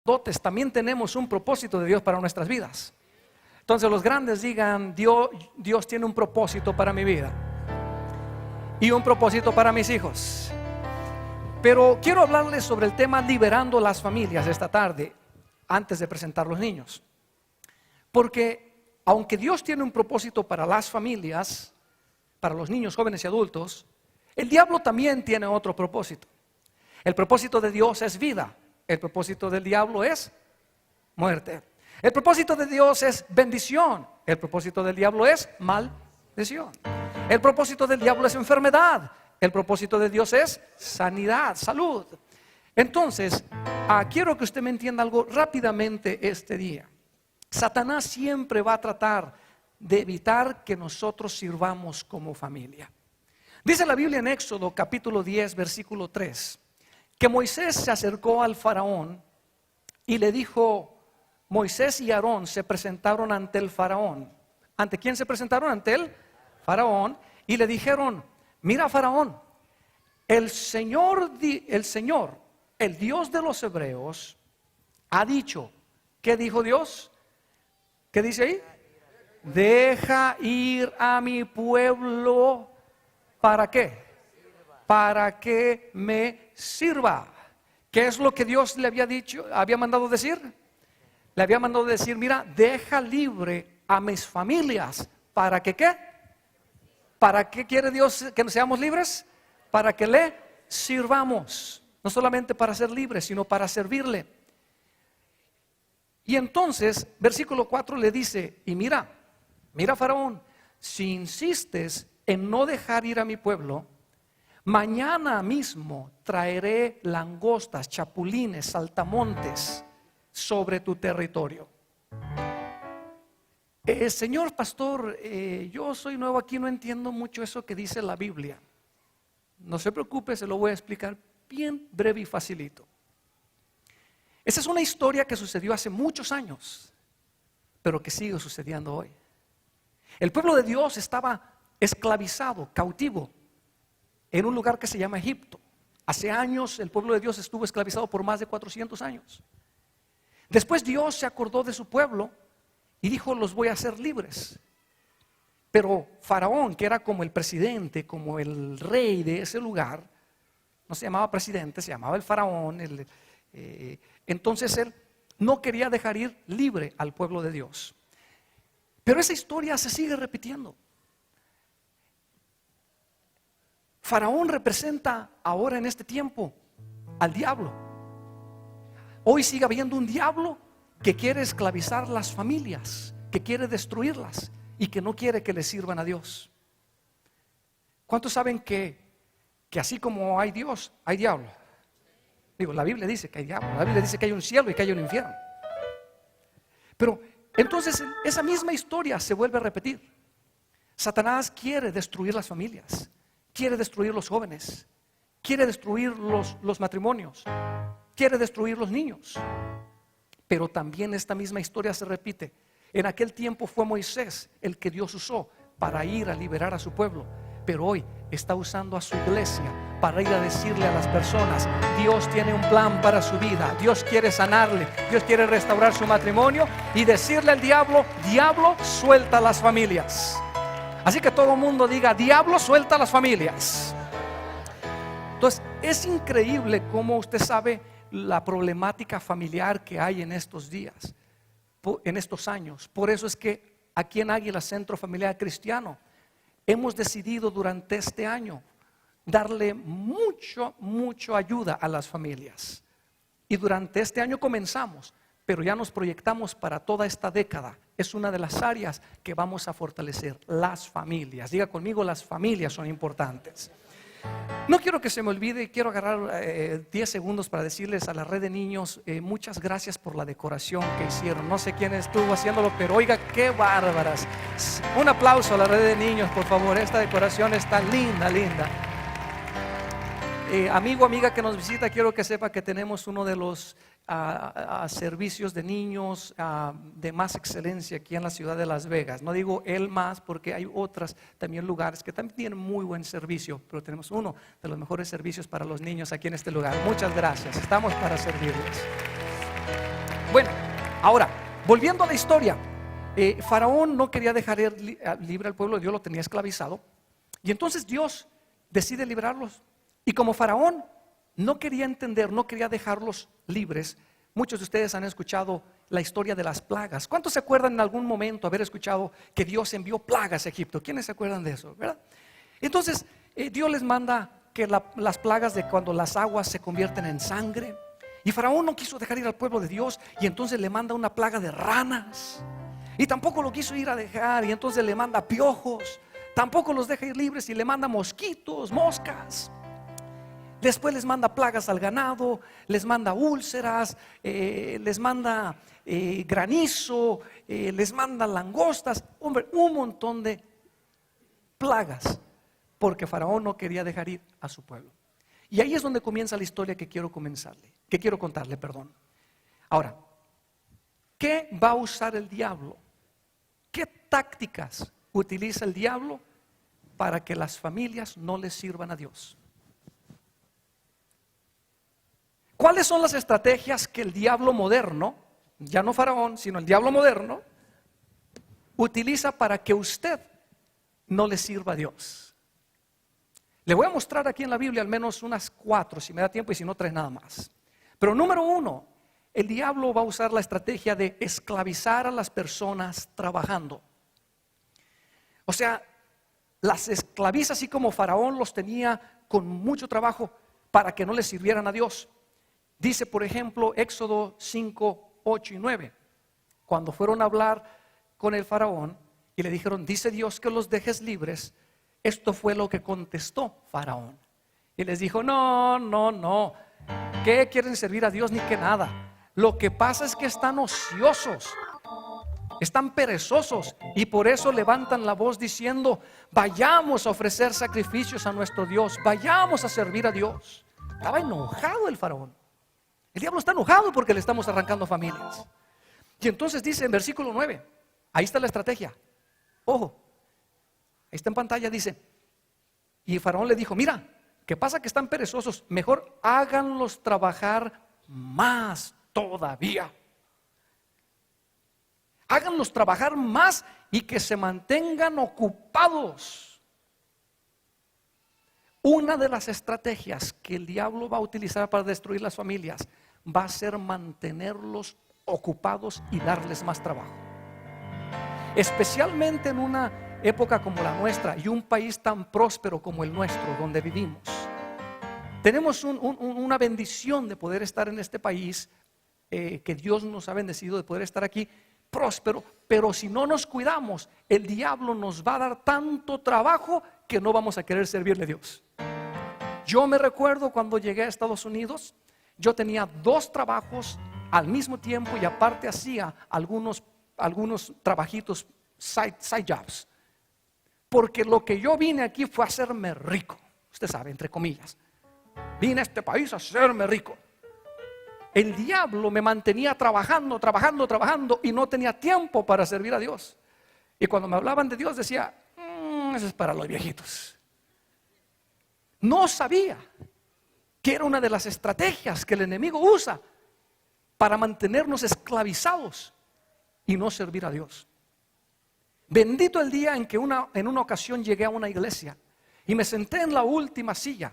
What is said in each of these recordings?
grandotes, también tenemos un propósito de Dios para nuestras vidas. Entonces los grandes digan: Dios tiene un propósito para mi vida y un propósito para mis hijos. Pero quiero hablarles sobre el tema liberando las familias esta tarde, antes de presentar los niños. Porque aunque Dios tiene un propósito para las familias, para los niños, jóvenes y adultos, el diablo también tiene otro propósito. El propósito de Dios es vida, el propósito del diablo es muerte. El propósito de Dios es bendición, el propósito del diablo es maldición. El propósito del diablo es enfermedad, el propósito de Dios es sanidad, salud. Entonces, quiero que usted me entienda algo rápidamente este día. Satanás siempre va a tratar de evitar que nosotros sirvamos como familia. Dice la Biblia en Éxodo capítulo 10 versículo 3 que Moisés se acercó al faraón y le dijo, Moisés y Aarón se presentaron ante el faraón. ¿Ante quién se presentaron? Ante el faraón. Y le dijeron, mira faraón, el Señor, el Dios de los hebreos, ha dicho. ¿Qué dijo Dios? ¿Qué dice ahí? Deja ir a mi pueblo. ¿Para qué? Para que me sirva. ¿Qué es lo que Dios le había dicho, había mandado decir? Le había mandado decir, mira, deja libre a mis familias. ¿Para que qué? ¿Para qué quiere Dios que seamos libres? Para que le sirvamos. No solamente para ser libres, sino para servirle. Y entonces, versículo 4 le dice, y mira faraón, si insistes en no dejar ir a mi pueblo, mañana mismo traeré langostas, chapulines, saltamontes sobre tu territorio. Señor pastor, yo soy nuevo aquí, no entiendo mucho eso que dice la Biblia. No se preocupe, se lo voy a explicar bien breve y facilito. Esa es una historia que sucedió hace muchos años, pero que sigue sucediendo hoy. El pueblo de Dios estaba esclavizado, cautivo, en un lugar que se llama Egipto. Hace años el pueblo de Dios estuvo esclavizado por más de 400 años. Después Dios se acordó de su pueblo y dijo, los voy a hacer libres. Pero Faraón, que era como el presidente, como el rey de ese lugar, no se llamaba presidente, se llamaba el Faraón. Entonces él no quería dejar ir libre al pueblo de Dios. Pero esa historia se sigue repitiendo. Faraón representa ahora en este tiempo al diablo. Hoy sigue habiendo un diablo que quiere esclavizar las familias, que quiere destruirlas y que no quiere que le sirvan a Dios. ¿Cuántos saben que así como hay Dios, hay diablo? Digo, la Biblia dice que hay diablo, la Biblia dice que hay un cielo y que hay un infierno. Pero entonces esa misma historia se vuelve a repetir. Satanás quiere destruir las familias, quiere destruir los jóvenes, quiere destruir los matrimonios, quiere destruir los niños. Pero también esta misma historia se repite. En aquel tiempo fue Moisés el que Dios usó para ir a liberar a su pueblo, pero hoy está usando a su iglesia para ir a decirle a las personas, Dios tiene un plan para su vida, Dios quiere sanarle, Dios quiere restaurar su matrimonio, y decirle al diablo, diablo, suelta las familias. Así que todo el mundo diga, diablo, suelta las familias. Entonces es increíble cómo usted sabe la problemática familiar que hay en estos días, en estos años. Por eso es que aquí en Águila Centro Familiar Cristiano hemos decidido durante este año darle mucho ayuda a las familias. Y durante este año comenzamos, pero ya nos proyectamos para toda esta década. Es una de las áreas que vamos a fortalecer, las familias. Diga conmigo, las familias son importantes. No quiero que se me olvide, quiero agarrar 10 segundos para decirles a la red de niños, muchas gracias por la decoración que hicieron. No sé quién estuvo haciéndolo, pero oiga, qué bárbaras. Un aplauso a la red de niños, por favor. Esta decoración está linda. Amigo, amiga que nos visita, quiero que sepa que tenemos uno de los servicios de niños de más excelencia aquí en la ciudad de Las Vegas. No digo el más porque hay otros también lugares que también tienen muy buen servicio, pero tenemos uno de los mejores servicios para los niños aquí en este lugar. Muchas gracias, estamos para servirles. Bueno, ahora, volviendo a la historia, Faraón no quería dejar libre al pueblo, Dios lo tenía esclavizado. Y entonces Dios decide liberarlos. Y como Faraón no quería entender, no quería dejarlos libres, muchos de ustedes han escuchado la historia de las plagas. ¿Cuántos se acuerdan en algún momento haber escuchado que Dios envió plagas a Egipto? ¿Quiénes se acuerdan de eso? ¿Verdad? Entonces Dios les manda que las plagas de cuando las aguas se convierten en sangre. Y Faraón no quiso dejar ir al pueblo de Dios, y entonces le manda una plaga de ranas. Y tampoco lo quiso ir a dejar, y entonces le manda piojos. Tampoco los deja ir libres y le manda mosquitos, moscas. Después les manda plagas al ganado, les manda úlceras, les manda granizo, les manda langostas. Hombre, un montón de plagas, porque Faraón no quería dejar ir a su pueblo. Y ahí es donde comienza la historia que quiero contarle, perdón. Ahora, ¿qué va a usar el diablo? ¿Qué tácticas utiliza el diablo para que las familias no les sirvan a Dios? ¿Cuáles son las estrategias que el diablo moderno, ya no Faraón, sino el diablo moderno, utiliza para que usted no le sirva a Dios? Le voy a mostrar aquí en la Biblia al menos unas 4, si me da tiempo, y si no, 3 nada más. Pero número 1, el diablo va a usar la estrategia de esclavizar a las personas trabajando. O sea, las esclaviza así como Faraón los tenía con mucho trabajo para que no les sirvieran a Dios. Dice, por ejemplo, Éxodo 5, 8 y 9, cuando fueron a hablar con el Faraón y le dijeron, dice Dios que los dejes libres. Esto fue lo que contestó Faraón. Y les dijo, no, ¿qué quieren servir a Dios ni que nada? Lo que pasa es que están ociosos, están perezosos, y por eso levantan la voz diciendo, vayamos a ofrecer sacrificios a nuestro Dios, vayamos a servir a Dios. Estaba enojado el Faraón. El diablo está enojado porque le estamos arrancando familias. Y entonces dice en versículo 9, ahí está la estrategia. Ojo, ahí está en pantalla, dice, y Faraón le dijo, mira, ¿qué pasa que están perezosos? Mejor háganlos trabajar más todavía. Háganlos trabajar más y que se mantengan ocupados. Una de las estrategias que el diablo va a utilizar para destruir las familias va a ser mantenerlos ocupados y darles más trabajo. Especialmente en una época como la nuestra y un país tan próspero como el nuestro, donde vivimos. Tenemos una bendición de poder estar en este país, que Dios nos ha bendecido de poder estar aquí próspero, pero si no nos cuidamos, el diablo nos va a dar tanto trabajo que no vamos a querer servirle a Dios. Yo me recuerdo cuando llegué a Estados Unidos, yo tenía 2 trabajos al mismo tiempo y aparte hacía algunos trabajitos, side jobs. Porque lo que yo vine aquí fue a hacerme rico. Usted sabe, entre comillas. Vine a este país a hacerme rico. El diablo me mantenía trabajando y no tenía tiempo para servir a Dios. Y cuando me hablaban de Dios decía, eso es para los viejitos. No sabía que era una de las estrategias que el enemigo usa para mantenernos esclavizados y no servir a Dios. Bendito el día en que en una ocasión llegué a una iglesia y me senté en la última silla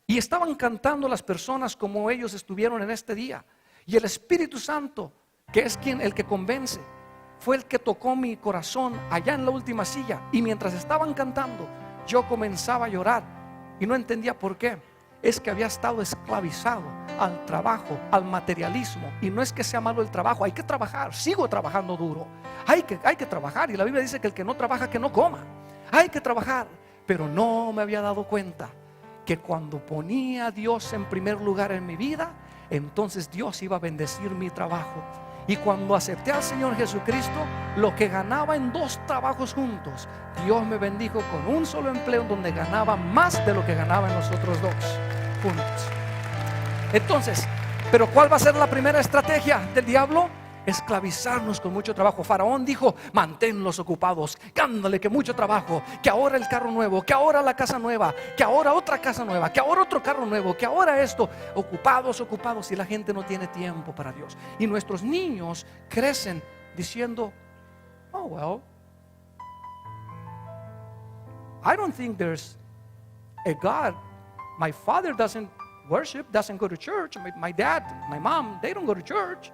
y estaban cantando las personas como ellos estuvieron en este día, y el Espíritu Santo, que es el que convence, fue el que tocó mi corazón allá en la última silla, y mientras estaban cantando yo comenzaba a llorar y no entendía por qué. Es que había estado esclavizado al trabajo, al materialismo. Y no es que sea malo el trabajo, hay que trabajar, sigo trabajando duro. Hay que trabajar, y la Biblia dice que el que no trabaja que no coma. Hay que trabajar, pero no me había dado cuenta que cuando ponía a Dios en primer lugar en mi vida, entonces Dios iba a bendecir mi trabajo. Y cuando acepté al Señor Jesucristo, lo que ganaba en 2 trabajos juntos, Dios me bendijo con un solo empleo donde ganaba más de lo que ganaba en los otros 2 juntos. Entonces, ¿pero cuál va a ser la primera estrategia del diablo? esclavizarnos con mucho trabajo. Faraón dijo: manténlos ocupados, ándale, que mucho trabajo, que ahora el carro nuevo, que ahora la casa nueva, que ahora otra casa nueva, que ahora otro carro nuevo, que ahora esto. Ocupados, ocupados, y la gente no tiene tiempo para Dios. Y nuestros niños crecen diciendo: oh well, I don't think there's a God. My father doesn't worship, doesn't go to church. My dad, my mom, they don't go to church.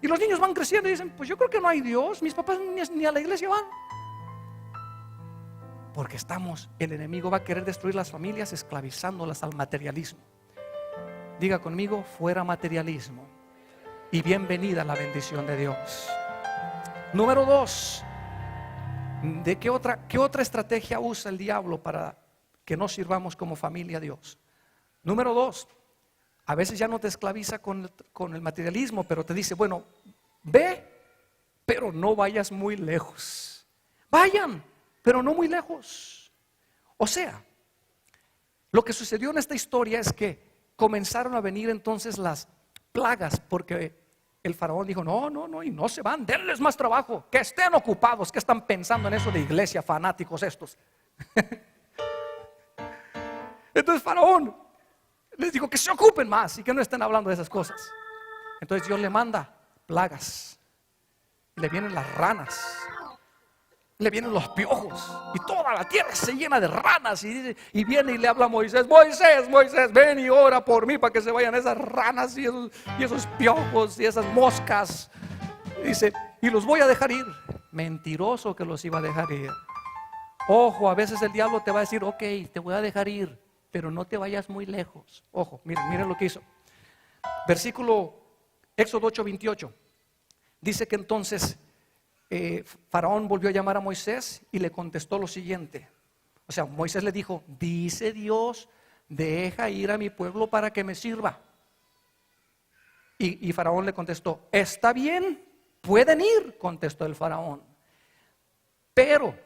Y los niños van creciendo y dicen: pues yo creo que no hay Dios, mis papás ni a la iglesia van. Porque el enemigo va a querer destruir las familias esclavizándolas al materialismo. Diga conmigo: fuera materialismo y bienvenida la bendición de Dios. Número 2, ¿de qué otra estrategia usa el diablo para que no sirvamos como familia a Dios? Número 2, a veces ya no te esclaviza con el materialismo, pero te dice: bueno, ve, pero no vayas muy lejos. Vayan, pero no muy lejos. O sea, lo que sucedió en esta historia es que comenzaron a venir entonces las plagas, porque el faraón dijo: no, y no se van, denles más trabajo, que estén ocupados. ¿Qué están pensando en eso de iglesia, fanáticos estos? Entonces faraón les dijo que se ocupen más y que no estén hablando de esas cosas. Entonces Dios le manda plagas, le vienen las ranas, le vienen los piojos, y toda la tierra se llena de ranas. Y viene y le habla a Moisés: Moisés, ven y ora por mí para que se vayan esas ranas y esos piojos y esas moscas. Dice: y los voy a dejar ir. Mentiroso que los iba a dejar ir. Ojo, a veces el diablo te va a decir: ok, te voy a dejar ir, pero no te vayas muy lejos. Ojo, miren lo que hizo. Éxodo 8:28. Dice que entonces Faraón volvió a llamar a Moisés y le contestó lo siguiente. O sea, Moisés le dijo: dice Dios, deja ir a mi pueblo para que me sirva. Y Faraón le contestó: está bien, pueden ir, contestó el Faraón, pero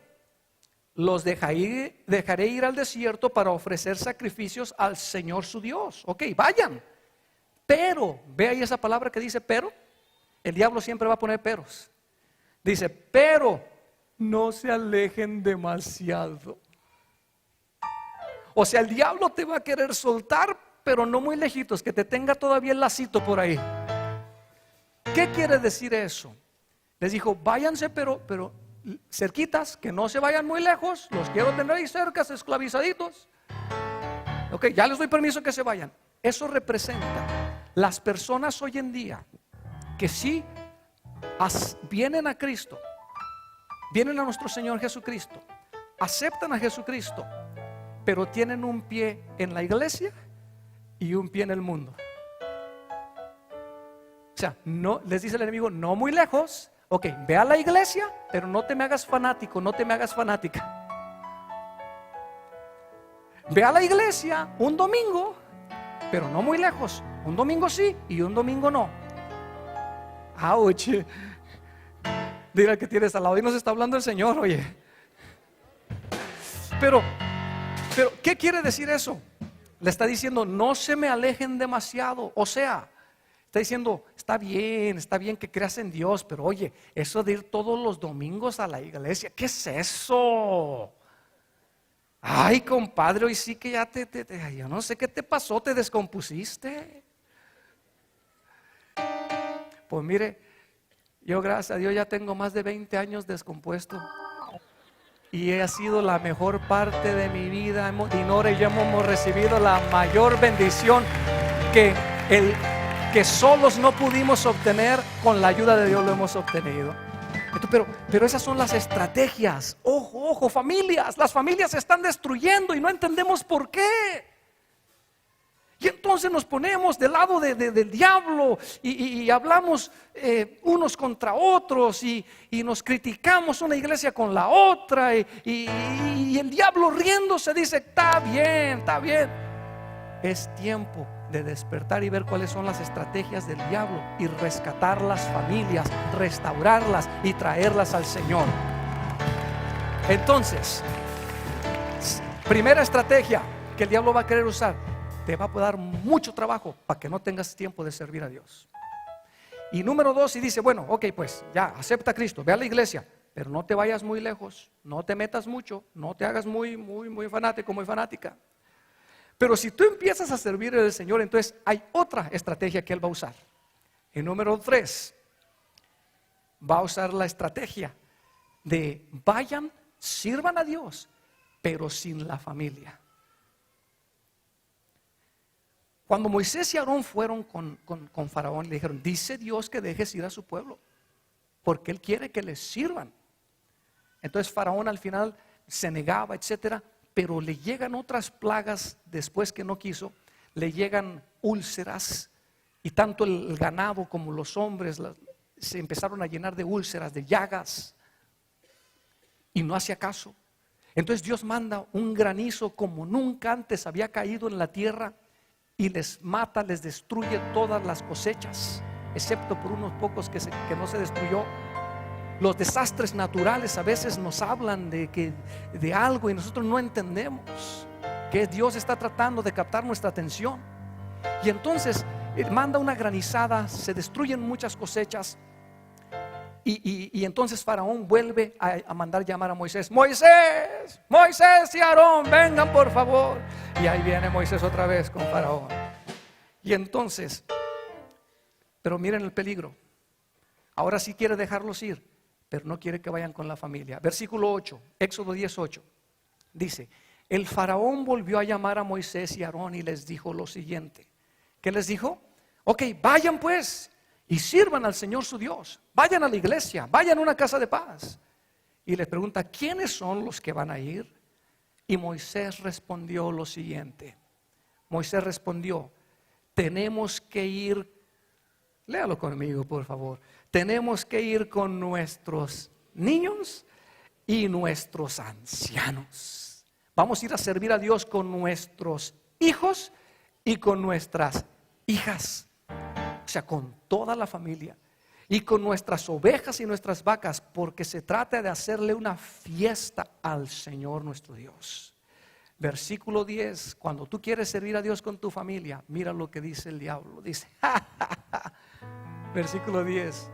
los dejaré ir al desierto para ofrecer sacrificios al Señor su Dios. Ok, vayan. Pero, ve ahí esa palabra que dice pero. El diablo siempre va a poner peros. Dice: pero no se alejen demasiado. O sea, el diablo te va a querer soltar, pero no muy lejitos, que te tenga todavía el lacito por ahí. ¿Qué quiere decir eso? Les dijo: váyanse, pero cerquitas, que no se vayan muy lejos. Los quiero tener ahí cerca, esclavizaditos. Ok, ya les doy permiso que se vayan. Eso representa las personas hoy en día que sí vienen a Cristo, vienen a nuestro Señor Jesucristo, aceptan a Jesucristo, pero tienen un pie en la iglesia y un pie en el mundo. O sea, no, les dice el enemigo: no muy lejos. Ok, ve a la iglesia, pero no te me hagas fanático, no te me hagas fanática. Ve a la iglesia un domingo, pero no muy lejos. Un domingo sí y un domingo no. Ouch. Dile al que tienes al lado: y nos está hablando el Señor, oye. Pero, ¿qué quiere decir eso? Le está diciendo: no se me alejen demasiado. O sea, está diciendo: está bien que creas en Dios, pero oye, eso de ir todos los domingos a la iglesia, ¿qué es eso? Ay, compadre, hoy sí que ya yo no sé qué te pasó, te descompusiste. Pues mire, yo gracias a Dios ya tengo más de 20 años descompuesto. Y ha sido la mejor parte de mi vida. Dinora y yo hemos recibido la mayor bendición que solos no pudimos obtener. Con la ayuda de Dios lo hemos obtenido. Pero esas son las estrategias. Ojo, familias. Las familias se están destruyendo y no entendemos por qué. Y entonces nos ponemos del lado del diablo y hablamos unos contra otros y nos criticamos una iglesia con la otra y el diablo riéndose dice: está bien. Es tiempo de despertar y ver cuáles son las estrategias del diablo y rescatar las familias, restaurarlas y traerlas al Señor. Entonces, primera estrategia que el diablo va a querer usar: te va a dar mucho trabajo para que no tengas tiempo de servir a Dios. Y número 2, y dice, bueno, ok, pues ya, acepta a Cristo, ve a la iglesia, pero no te vayas muy lejos, no te metas mucho, no te hagas muy fanático, muy fanática. Pero si tú empiezas a servir al Señor, entonces hay otra estrategia que Él va a usar. En número 3, va a usar la estrategia de vayan, sirvan a Dios, pero sin la familia. Cuando Moisés y Aarón fueron con Faraón, le dijeron, dice Dios que dejes ir a su pueblo, porque Él quiere que les sirvan. Entonces Faraón al final se negaba, etcétera, pero le llegan otras plagas después que no quiso, le llegan úlceras, y tanto el ganado como los hombres se empezaron a llenar de úlceras, de llagas, y no hacía caso. Entonces Dios manda un granizo como nunca antes había caído en la tierra, y les mata, les destruye todas las cosechas, excepto por unos pocos que no se destruyó. Los desastres naturales a veces nos hablan de algo y nosotros no entendemos que Dios está tratando de captar nuestra atención. Y entonces manda una granizada, se destruyen muchas cosechas. Y entonces Faraón vuelve a mandar llamar a Moisés. Moisés y Aarón, vengan por favor. Y ahí viene Moisés otra vez con Faraón. Y entonces, pero miren el peligro. Ahora sí quiere dejarlos ir, pero no quiere que vayan con la familia. Versículo 8, Éxodo 18, dice, el Faraón volvió a llamar a Moisés y Aarón y les dijo lo siguiente. ¿Qué les dijo? Ok, vayan pues y sirvan al Señor su Dios. Vayan a la iglesia, vayan a una casa de paz. Y les pregunta, ¿quiénes son los que van a ir? Y Moisés respondió lo siguiente. Moisés respondió, tenemos que ir, léalo conmigo por favor. Tenemos que ir con nuestros niños y nuestros ancianos. Vamos a ir a servir a Dios con nuestros hijos y con nuestras hijas. O sea, con toda la familia. Y con nuestras ovejas y nuestras vacas, porque se trata de hacerle una fiesta al Señor nuestro Dios. Versículo 10, cuando tú quieres servir a Dios con tu familia, mira lo que dice el diablo. Dice, versículo 10,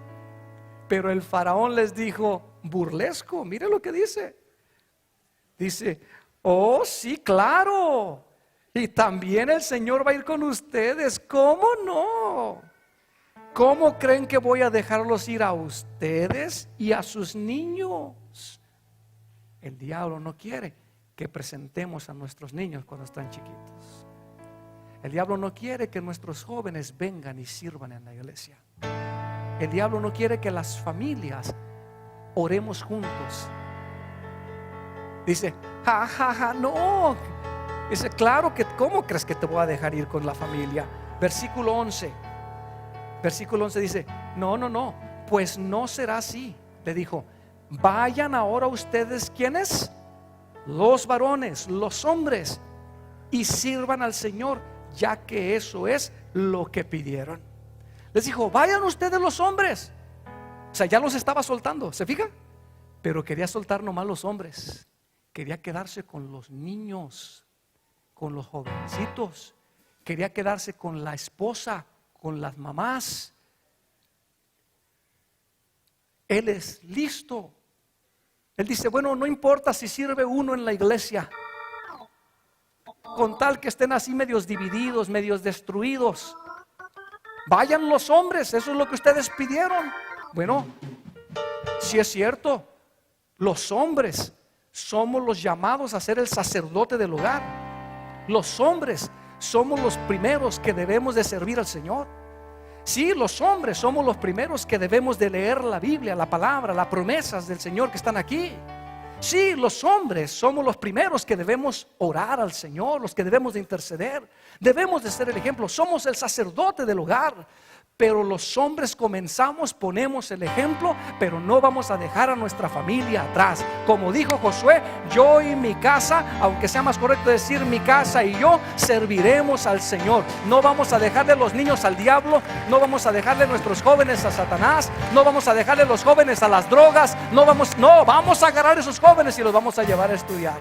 pero el faraón les dijo, burlesco, mire lo que dice. Dice, oh sí, claro, y también el Señor va a ir con ustedes, ¿cómo no? ¿Cómo creen que voy a dejarlos ir a ustedes y a sus niños? El diablo no quiere que presentemos a nuestros niños cuando están chiquitos. El diablo no quiere que nuestros jóvenes vengan y sirvan en la iglesia. El diablo no quiere que las familias oremos juntos. Dice, no. Dice, claro que, ¿cómo crees que te voy a dejar ir con la familia? Versículo 11 dice, no, pues no será así. Le dijo, vayan ahora ustedes, ¿quiénes? Los varones, los hombres, y sirvan al Señor, ya que eso es lo que pidieron. Les dijo, vayan ustedes los hombres. O sea, ya los estaba soltando, ¿se fija? Pero quería soltar nomás los hombres. Quería quedarse con los niños, con los jovencitos. Quería quedarse con la esposa, con las mamás. Él es listo. Él dice, bueno, no importa si sirve uno en la iglesia, con tal que estén así medios divididos, medios destruidos. Vayan los hombres, eso es lo que ustedes pidieron. Bueno, si es cierto, los hombres somos los llamados a ser el sacerdote del hogar. Los hombres somos los primeros que debemos de servir al Señor. Sí, los hombres somos los primeros que debemos de leer la Biblia, la palabra, las promesas del Señor que están aquí. Sí, los hombres somos los primeros que debemos orar al Señor, los que debemos de interceder. Debemos de ser el ejemplo, somos el sacerdote del hogar. Pero los hombres comenzamos, ponemos el ejemplo, pero no vamos a dejar a nuestra familia atrás. Como dijo Josué, yo y mi casa, aunque sea más correcto decir mi casa y yo, serviremos al Señor. No vamos a dejarle los niños al diablo, no vamos a dejarle nuestros jóvenes a Satanás, no vamos a dejarle los jóvenes a las drogas, no, vamos a agarrar a esos jóvenes y los vamos a llevar a estudiar.